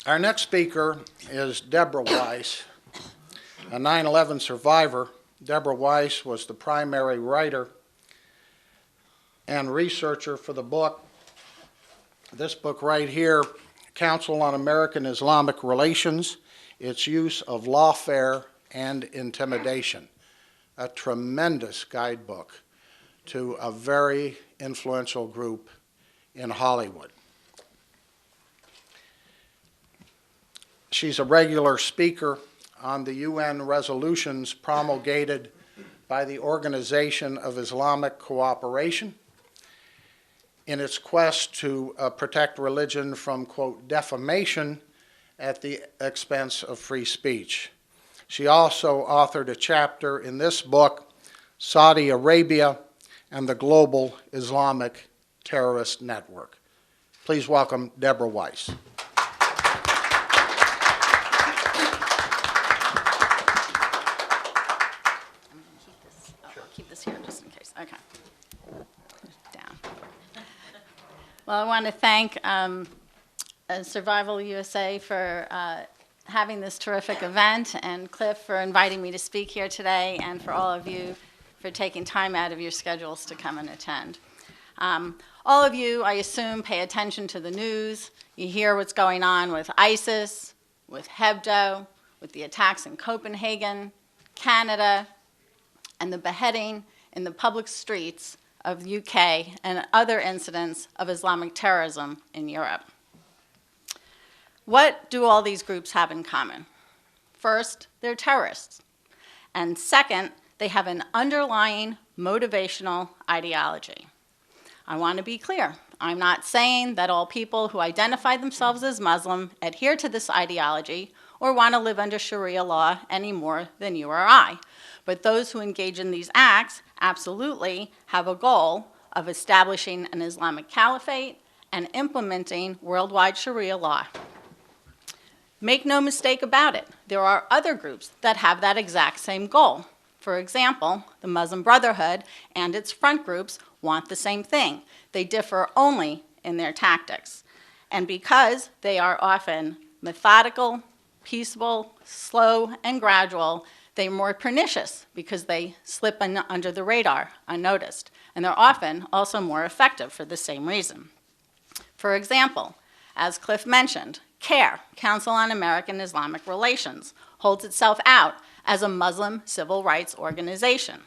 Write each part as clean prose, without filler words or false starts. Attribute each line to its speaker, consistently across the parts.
Speaker 1: Our next speaker is Deborah Weiss, a 9/11 survivor. Deborah Weiss was the primary writer and researcher for the book, this book right here, Council on American-Islamic Relations, Its Use of Lawfare and Intimidation, a tremendous guidebook to a very influential group in Hollywood. She's a regular speaker on the UN resolutions promulgated by the Organization of Islamic Cooperation in its quest to protect religion from, quote, defamation at the expense of free speech. She also authored a chapter in this book, Saudi Arabia and the Global Islamic Terrorist Network. Please welcome Deborah Weiss.
Speaker 2: Keep this here just in case. Okay. Down. Well, I want to thank Survival USA for having this terrific event, and Cliff for inviting me to speak here today, and for all of you for taking time out of your schedules to come and attend. All of you, I assume, pay attention to the news. You hear what's going on with ISIS, with Hebdo, with the attacks in Copenhagen, Canada, and the beheading in the public streets of the UK, and other incidents of Islamic terrorism in Europe. What do all these groups have in common? First, they're terrorists. And second, they have an underlying motivational ideology. I want to be clear. I'm not saying that all people who identify themselves as Muslim adhere to this ideology or want to live under Sharia law any more than you or I. But those who engage in these acts absolutely have a goal of establishing an Islamic caliphate and implementing worldwide Sharia law. Make no mistake about it, there are other groups that have that exact same goal. For example, the Muslim Brotherhood and its front groups want the same thing. They differ only in their tactics. And because they are often methodical, peaceable, slow, and gradual, they're more pernicious because they slip under the radar unnoticed. And they're often also more effective for the same reason. For example, as Cliff mentioned, CARE, Council on American-Islamic Relations, holds itself out as a Muslim civil rights organization.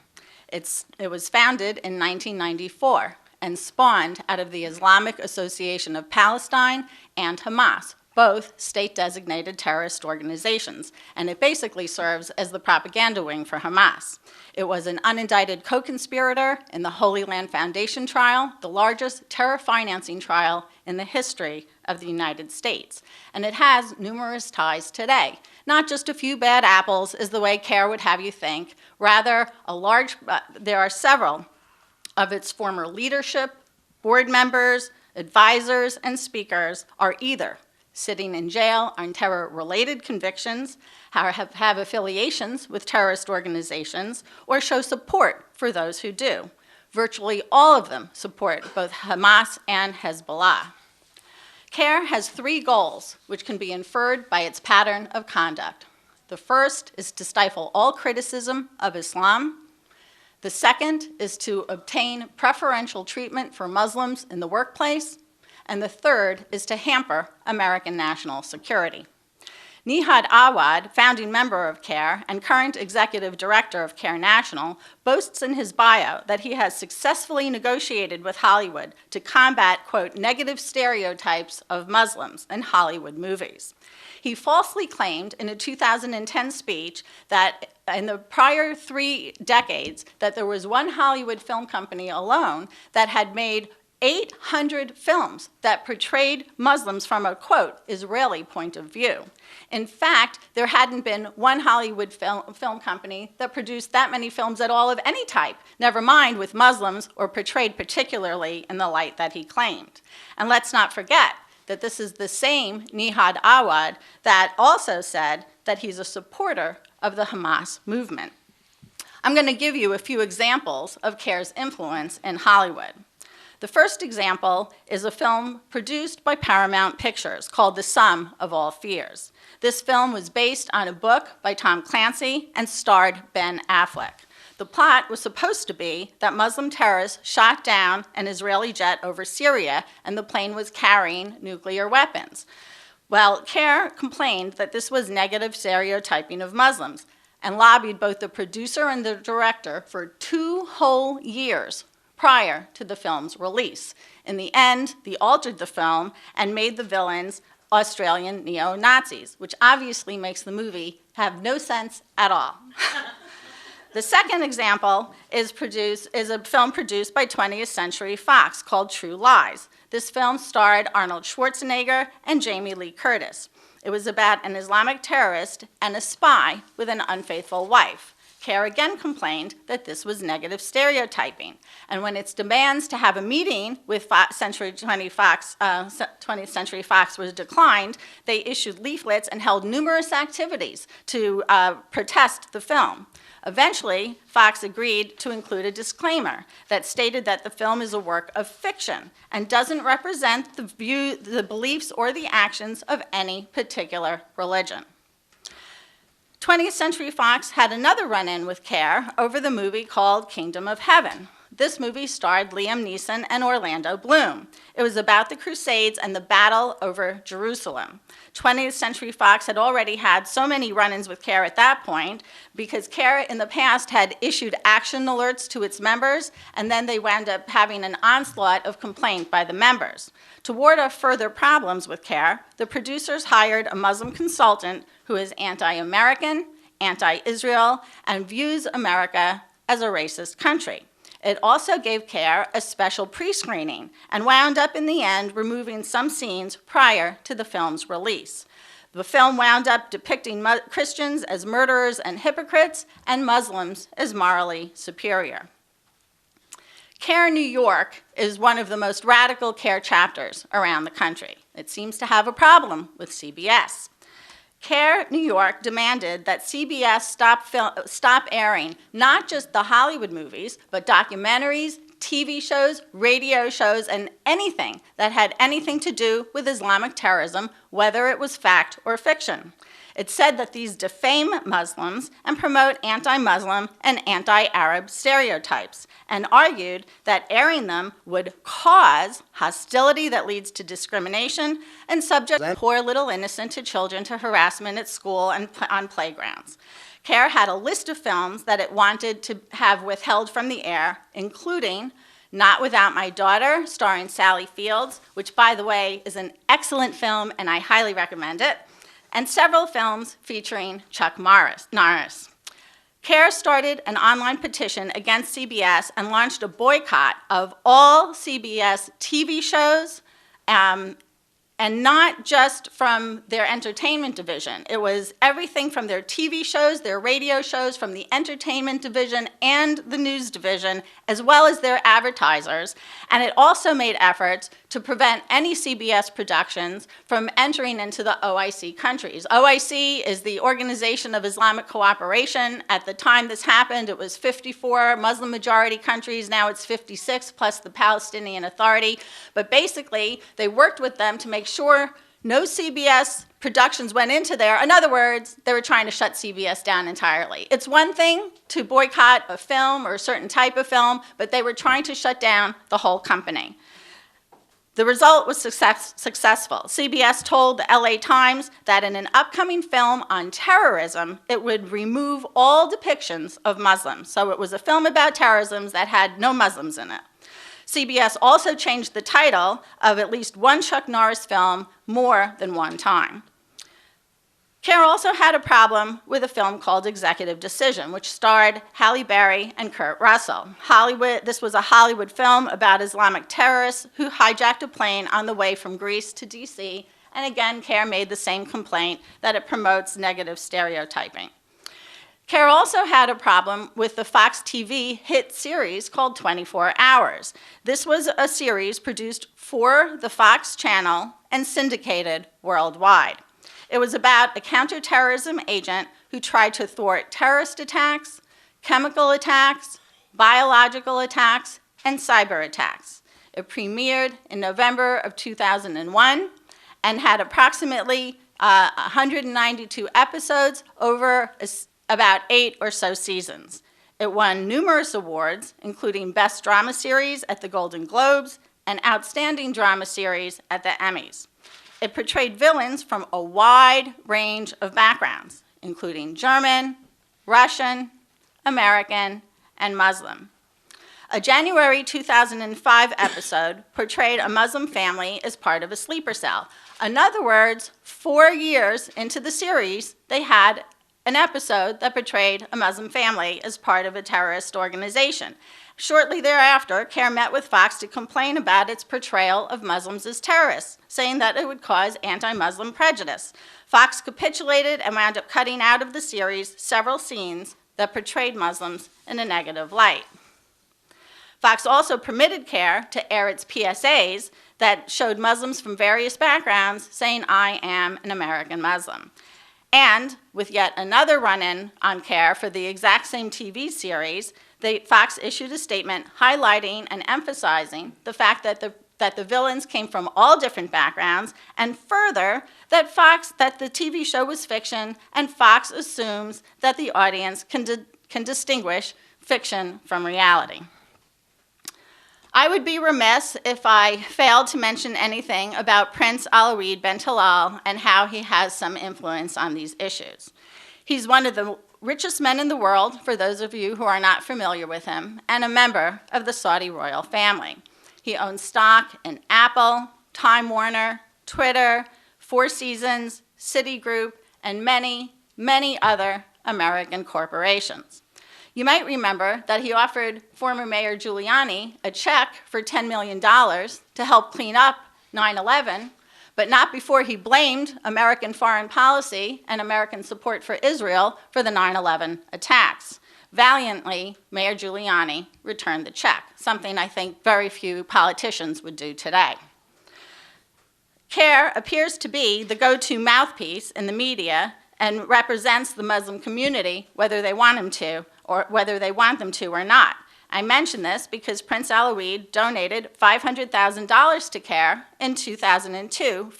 Speaker 2: It was founded in 1994 and spawned out of the Islamic Association of Palestine and Hamas, both state-designated terrorist organizations, and it basically serves as the propaganda wing for Hamas. It was an unindicted co-conspirator in the Holy Land Foundation trial, the largest terror financing trial in the history of the United States. And it has numerous ties today. Not just a few bad apples, is the way CARE would have you think. Rather, there are several of its former leadership, board members, advisors, and speakers are either sitting in jail on terror-related convictions, have affiliations with terrorist organizations, or show support for those who do. Virtually all of them support both Hamas and Hezbollah. CARE has three goals, which can be inferred by its pattern of conduct. The first is to stifle all criticism of Islam. The second is to obtain preferential treatment for Muslims in the workplace. And the third is to hamper American national security. Nihad Awad, founding member of CARE and current executive director of CARE National, boasts in his bio that he has successfully negotiated with Hollywood to combat, quote, negative stereotypes of Muslims in Hollywood movies. He falsely claimed in a 2010 speech that in the prior 3 decades that there was one Hollywood film company alone that had made 800 films that portrayed Muslims from a, quote, Israeli point of view. In fact, there hadn't been one Hollywood film company that produced that many films at all of any type, never mind with Muslims or portrayed particularly in the light that he claimed. And let's not forget that this is the same Nihad Awad that also said that he's a supporter of the Hamas movement. I'm going to give you a few examples of CARE's influence in Hollywood. The first example is a film produced by Paramount Pictures called The Sum of All Fears. This film was based on a book by Tom Clancy and starred Ben Affleck. The plot was supposed to be that Muslim terrorists shot down an Israeli jet over Syria, and the plane was carrying nuclear weapons. Well, CARE complained that this was negative stereotyping of Muslims and lobbied both the producer and the director for 2 whole years prior to the film's release. In the end, they altered the film and made the villains Australian neo-Nazis, which obviously makes the movie have no sense at all. The second example is a film produced by 20th Century Fox called True Lies. This film starred Arnold Schwarzenegger and Jamie Lee Curtis. It was about an Islamic terrorist and a spy with an unfaithful wife. CARE again complained that this was negative stereotyping. And when its demands to have a meeting with 20th Century Fox was declined, they issued leaflets and held numerous activities to protest the film. Eventually, Fox agreed to include a disclaimer that stated that the film is a work of fiction and doesn't represent the beliefs or the actions of any particular religion. 20th Century Fox had another run-in with CARE over the movie called Kingdom of Heaven. This movie starred Liam Neeson and Orlando Bloom. It was about the Crusades and the battle over Jerusalem. 20th Century Fox had already had so many run-ins with CARE at that point because CARE in the past had issued action alerts to its members, and then they wound up having an onslaught of complaint by the members. To ward off further problems with CARE, the producers hired a Muslim consultant who is anti-American, anti-Israel, and views America as a racist country. It also gave CARE a special pre-screening and wound up in the end removing some scenes prior to the film's release. The film wound up depicting Christians as murderers and hypocrites and Muslims as morally superior. CARE New York is one of the most radical CARE chapters around the country. It seems to have a problem with CBS. CARE New York demanded that CBS stop airing not just the Hollywood movies, but documentaries, TV shows, radio shows, and anything that had anything to do with Islamic terrorism, whether it was fact or fiction. It said that these defame Muslims and promote anti-Muslim and anti-Arab stereotypes, and argued that airing them would cause hostility that leads to discrimination and subject poor little innocent children to harassment at school and on playgrounds. CARE had a list of films that it wanted to have withheld from the air, including Not Without My Daughter, starring Sally Fields, which, by the way, is an excellent film, and I highly recommend it, and several films featuring Chuck Norris. CARE started an online petition against CBS and launched a boycott of all CBS TV shows, and not just from their entertainment division. It was everything from their TV shows, their radio shows, from the entertainment division and the news division, as well as their advertisers. And it also made efforts to prevent any CBS productions from entering into the OIC countries. OIC is the Organization of Islamic Cooperation. At the time this happened, it was 54 Muslim-majority countries. Now it's 56, plus the Palestinian Authority. But basically, they worked with them to make sure no CBS productions went into there. In other words, they were trying to shut CBS down entirely. It's one thing to boycott a film or a certain type of film, but they were trying to shut down the whole company. The result was successful. CBS told the LA Times that in an upcoming film on terrorism, it would remove all depictions of Muslims. So it was a film about terrorism that had no Muslims in it. CBS also changed the title of at least one Chuck Norris film more than one time. CARE also had a problem with a film called Executive Decision, which starred Halle Berry and Kurt Russell. This was a Hollywood film about Islamic terrorists who hijacked a plane on the way from Greece to DC, and again, CARE made the same complaint that it promotes negative stereotyping. CARE also had a problem with the Fox TV hit series called 24 Hours. This was a series produced for the Fox channel and syndicated worldwide. It was about a counterterrorism agent who tried to thwart terrorist attacks, chemical attacks, biological attacks, and cyber attacks. It premiered in November of 2001 and had approximately 192 episodes over about 8 or so seasons. It won numerous awards, including Best Drama Series at the Golden Globes and Outstanding Drama Series at the Emmys. It portrayed villains from a wide range of backgrounds, including German, Russian, American, and Muslim. A January 2005 episode portrayed a Muslim family as part of a sleeper cell. In other words, 4 years into the series, they had an episode that portrayed a Muslim family as part of a terrorist organization. Shortly thereafter, CARE met with Fox to complain about its portrayal of Muslims as terrorists, saying that it would cause anti-Muslim prejudice. Fox capitulated and wound up cutting out of the series several scenes that portrayed Muslims in a negative light. Fox also permitted CARE to air its PSAs that showed Muslims from various backgrounds saying, "I am an American Muslim." And with yet another run-in on CARE for the exact same TV series, Fox issued a statement highlighting and emphasizing the fact that the villains came from all different backgrounds, and further, that the TV show was fiction, and Fox assumes that the audience can distinguish fiction from reality. I would be remiss if I failed to mention anything about Prince Alawid bin Talal and how he has some influence on these issues. He's one of the richest men in the world, for those of you who are not familiar with him, and a member of the Saudi royal family. He owns stock in Apple, Time Warner, Twitter, Four Seasons, Citigroup, and many, many other American corporations. You might remember that he offered former Mayor Giuliani a check for $10 million to help clean up 9/11, but not before he blamed American foreign policy and American support for Israel for the 9/11 attacks. Valiantly, Mayor Giuliani returned the check, something I think very few politicians would do today. CARE appears to be the go-to mouthpiece in the media and represents the Muslim community, whether they want them to or not. I mention this because Prince Alawid donated $500,000 to CARE in 2002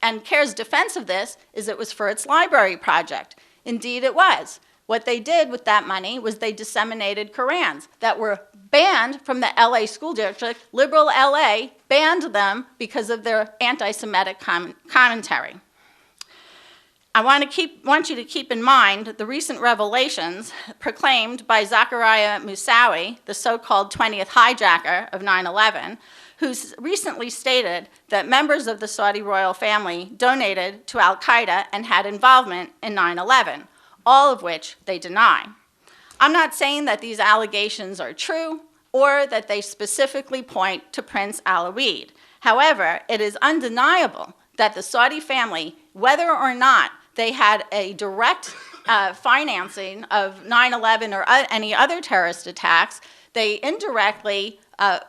Speaker 2: and CARE's defense of this is it was for its library project. Indeed, it was. What they did with that money was they disseminated Qurans that were banned from the LA school district. Liberal LA banned them because of their anti-Semitic commentary. I want you to keep in mind the recent revelations proclaimed by Zachariah Moussaoui, the so-called 20th hijacker of 9/11, who recently stated that members of the Saudi royal family donated to al-Qaeda and had involvement in 9/11, all of which they deny. I'm not saying that these allegations are true or that they specifically point to Prince Alawid. However, it is undeniable that the Saudi family, whether or not they had a direct financing of 9/11 or any other terrorist attacks, they indirectly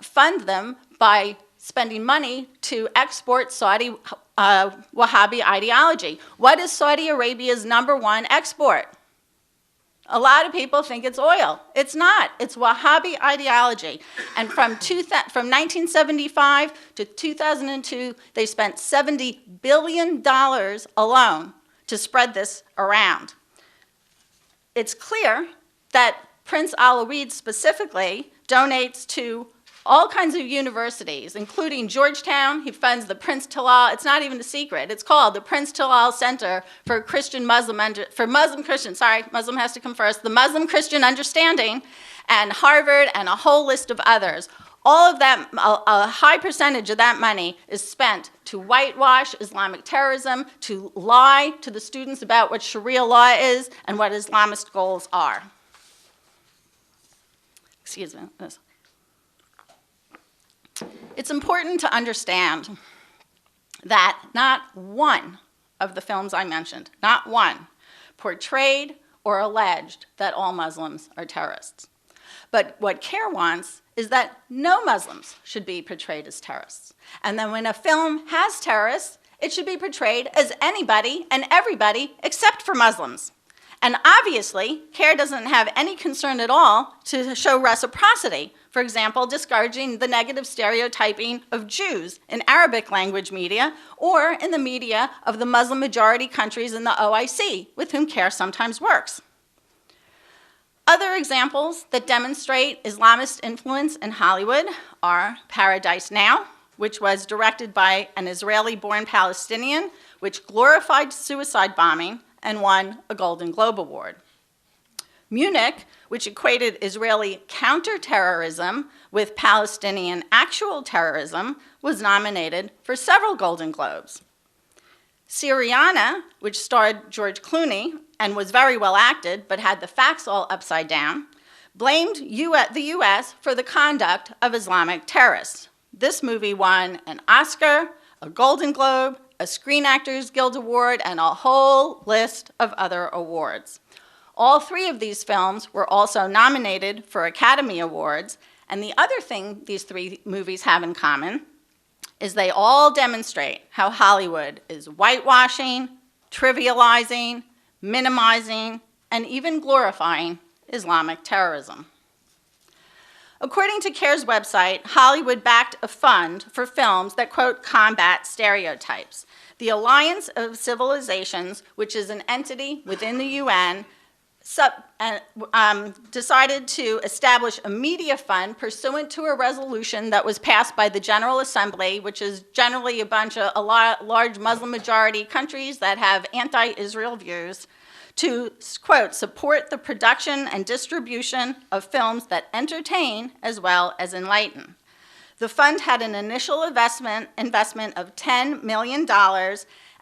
Speaker 2: fund them by spending money to export Saudi Wahhabi ideology. What is Saudi Arabia's #1 export? A lot of people think it's oil. It's not. It's Wahhabi ideology. And from 1975 to 2002, they spent $70 billion alone to spread this around. It's clear that Prince Alawid specifically donates to all kinds of universities, including Georgetown. He funds the Prince Talal. It's not even a secret. It's called the Prince Talal Center for Muslim Christian. Sorry, Muslim has to come first. The Muslim Christian Understanding, and Harvard, and a whole list of others. All of that, a high percentage of that money is spent to whitewash Islamic terrorism, to lie to the students about what Sharia law is and what Islamist goals are. Excuse me. It's important to understand that not one of the films I mentioned, not one, portrayed or alleged that all Muslims are terrorists. But what CARE wants is that no Muslims should be portrayed as terrorists. And then when a film has terrorists, it should be portrayed as anybody and everybody except for Muslims. And obviously, CARE doesn't have any concern at all to show reciprocity. For example, discouraging the negative stereotyping of Jews in Arabic language media or in the media of the Muslim majority countries in the OIC, with whom CARE sometimes works. Other examples that demonstrate Islamist influence in Hollywood are Paradise Now, which was directed by an Israeli-born Palestinian, which glorified suicide bombing and won a Golden Globe Award. Munich, which equated Israeli counterterrorism with Palestinian actual terrorism, was nominated for several Golden Globes. Syriana, which starred George Clooney and was very well acted but had the facts all upside down, blamed the US for the conduct of Islamic terrorists. This movie won an Oscar, a Golden Globe, a Screen Actors Guild Award, and a whole list of other awards. All three of these films were also nominated for Academy Awards, and the other thing these three movies have in common is they all demonstrate how Hollywood is whitewashing, trivializing, minimizing, and even glorifying Islamic terrorism. According to CARE's website, Hollywood backed a fund for films that, quote, combat stereotypes. The Alliance of Civilizations, which is an entity within the UN, decided to establish a media fund pursuant to a resolution that was passed by the General Assembly, which is generally a large Muslim majority countries that have anti-Israel views, to, quote, support the production and distribution of films that entertain as well as enlighten. The fund had an initial investment of $10 million,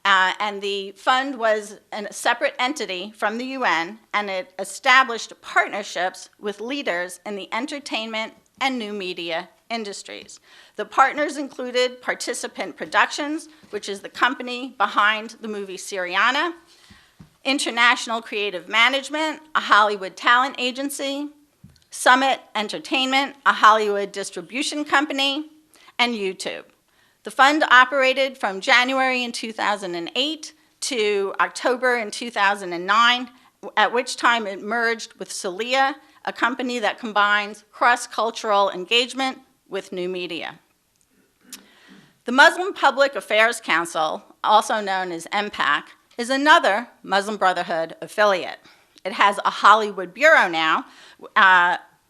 Speaker 2: and the fund was a separate entity from the UN, and it established partnerships with leaders in the entertainment and new media industries. The partners included Participant Productions, which is the company behind the movie Syriana, International Creative Management, a Hollywood talent agency, Summit Entertainment, a Hollywood distribution company, and YouTube. The fund operated from January in 2008 to October in 2009, at which time it merged with Celia, a company that combines cross-cultural engagement with new media. The Muslim Public Affairs Council, also known as MPAC, is another Muslim Brotherhood affiliate. It has a Hollywood bureau now,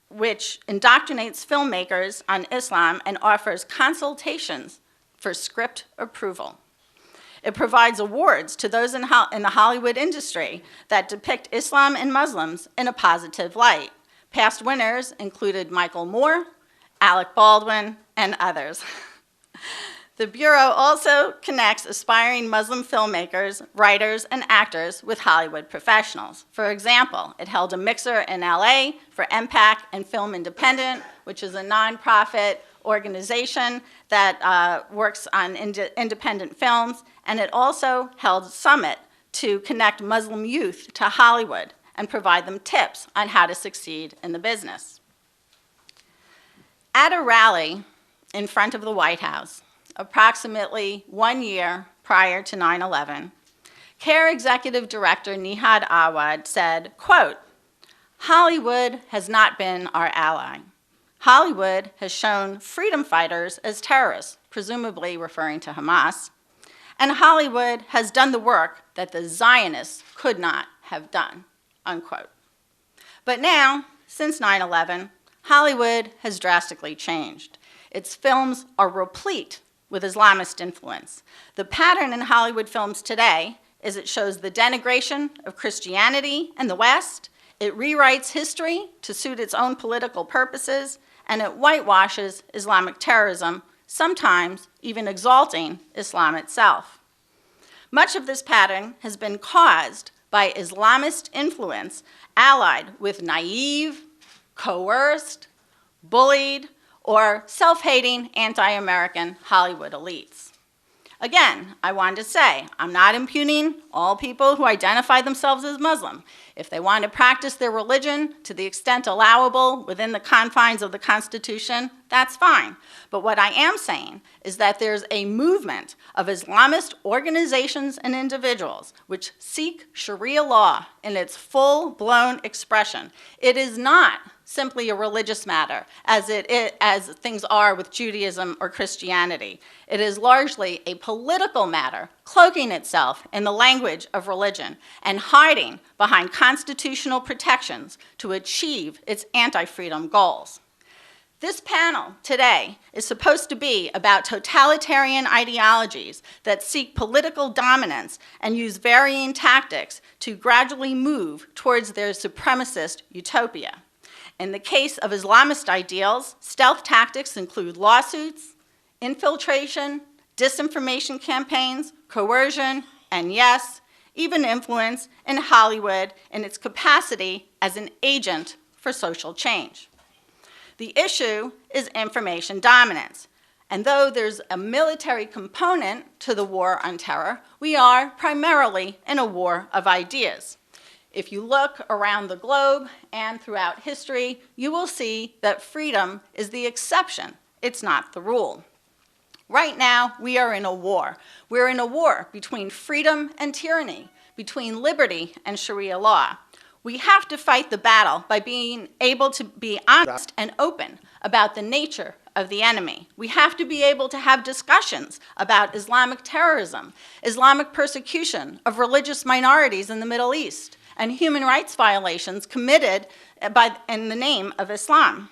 Speaker 2: which indoctrinates filmmakers on Islam and offers consultations for script approval. It provides awards to those in the Hollywood industry that depict Islam and Muslims in a positive light. Past winners included Michael Moore, Alec Baldwin, and others. The Bureau also connects aspiring Muslim filmmakers, writers, and actors with Hollywood professionals. For example, it held a mixer in LA for MPAC and Film Independent, which is a nonprofit organization that works on independent films, and it also held a summit to connect Muslim youth to Hollywood and provide them tips on how to succeed in the business. At a rally in front of the White House, approximately 1 year prior to 9/11, CARE Executive Director Nihad Awad said, quote, "Hollywood has not been our ally. Hollywood has shown freedom fighters as terrorists," presumably referring to Hamas, "and Hollywood has done the work that the Zionists could not have done," unquote. But now, since 9/11, Hollywood has drastically changed. Its films are replete with Islamist influence. The pattern in Hollywood films today is it shows the denigration of Christianity and the West, it rewrites history to suit its own political purposes, and it whitewashes Islamic terrorism, sometimes even exalting Islam itself. Much of this pattern has been caused by Islamist influence allied with naive, coerced, bullied, or self-hating anti-American Hollywood elites. Again, I wanted to say, I'm not impugning all people who identify themselves as Muslim. If they want to practice their religion to the extent allowable within the confines of the Constitution, that's fine. But what I am saying is that there's a movement of Islamist organizations and individuals which seek Sharia law in its full-blown expression. It is not simply a religious matter, as things are with Judaism or Christianity. It is largely a political matter, cloaking itself in the language of religion and hiding behind constitutional protections to achieve its anti-freedom goals. This panel today is supposed to be about totalitarian ideologies that seek political dominance and use varying tactics to gradually move towards their supremacist utopia. In the case of Islamist ideals, stealth tactics include lawsuits, infiltration, disinformation campaigns, coercion, and yes, even influence in Hollywood in its capacity as an agent for social change. The issue is information dominance. And though there's a military component to the war on terror, we are primarily in a war of ideas. If you look around the globe and throughout history, you will see that freedom is the exception. It's not the rule. Right now, we are in a war. We're in a war between freedom and tyranny, between liberty and Sharia law. We have to fight the battle by being able to be honest and open about the nature of the enemy. We have to be able to have discussions about Islamic terrorism, Islamic persecution of religious minorities in the Middle East, and human rights violations committed in the name of Islam.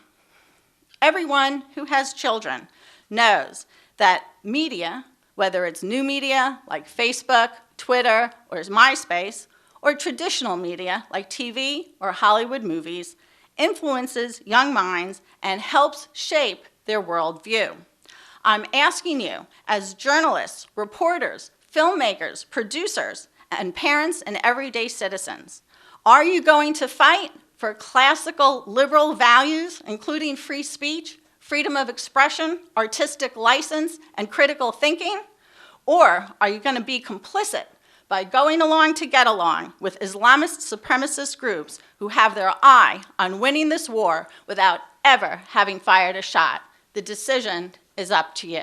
Speaker 2: Everyone who has children knows that media, whether it's new media like Facebook, Twitter, or MySpace, or traditional media like TV or Hollywood movies, influences young minds and helps shape their worldview. I'm asking you, as journalists, reporters, filmmakers, producers, and parents and everyday citizens, are you going to fight for classical liberal values, including free speech, freedom of expression, artistic license, and critical thinking? Or are you going to be complicit by going along to get along with Islamist supremacist groups who have their eye on winning this war without ever having fired a shot? The decision is up to you.